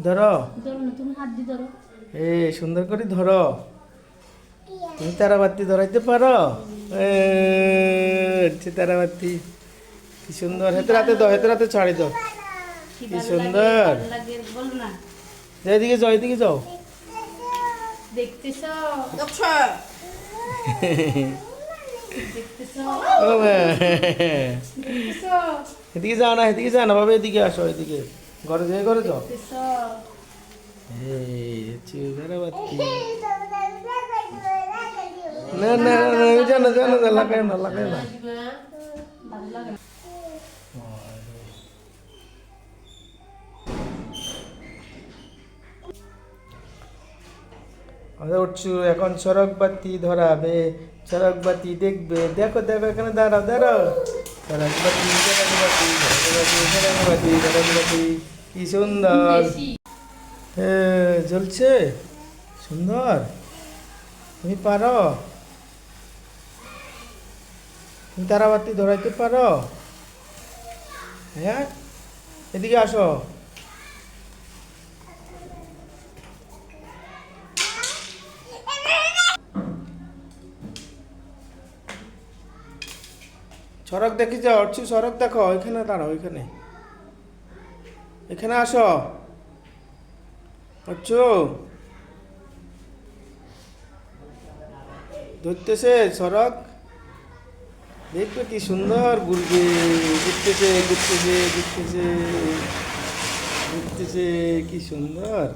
ধরো। ধরো না, তুমি হাত দিয়ে ধরো। সুন্দর করে ধরো। তুমি তারাবাতি ধরাইতে পারো? তারাবাতি কি সুন্দর। হেতে রাতে দাও, হেতে রাতে ছাড়ি দাও। কি কি ভালো লাগে, সুন্দর। ভালো লাগে বলো না। এদিকে যাও, এদিকে যাও। দেখতেছো? আচ্ছা দেখতেছো? ও মা। দেখতেছো? এদিকে যাও না, এদিকে যাও না বাবা, এদিকে আসো, এদিকে ঘরে যাও, ঘরে যাও। দেখতেছো? তারাবাতি। না না না, জানো জানো, লাগাই না, লাগাই না। ভালো লাগে না। আমরা উঠছু, এখন সড়ক বাতি ধরাবে, সড়ক বাতি দেখবে। দেখো দেখো, এখানে দাঁড়াও দাঁড়াও। সড়ক বাতি, সড়ক বাতি, সড়ক বাতি, সড়ক বাতি, সড়ক বাতি, কি সুন্দর। বেশি। জ্বলছে সুন্দর। তুমি পারো? তুমি তারাবাতি ধরাইতে পারো? হ্যাঁ, এদিকে আসো। সড়ক দেখি যাও, অর্চু সড়ক দেখো, ওইখানে দাঁড়াও, ওইখানে, এখানে আসো অর্চু। ধরতেছে সড়ক, দেখবে কি সুন্দর ঘুরবে, ঘুরতেছে ঘুরতেছে ঘুরতেছে ঘুরতেছে, কি সুন্দর।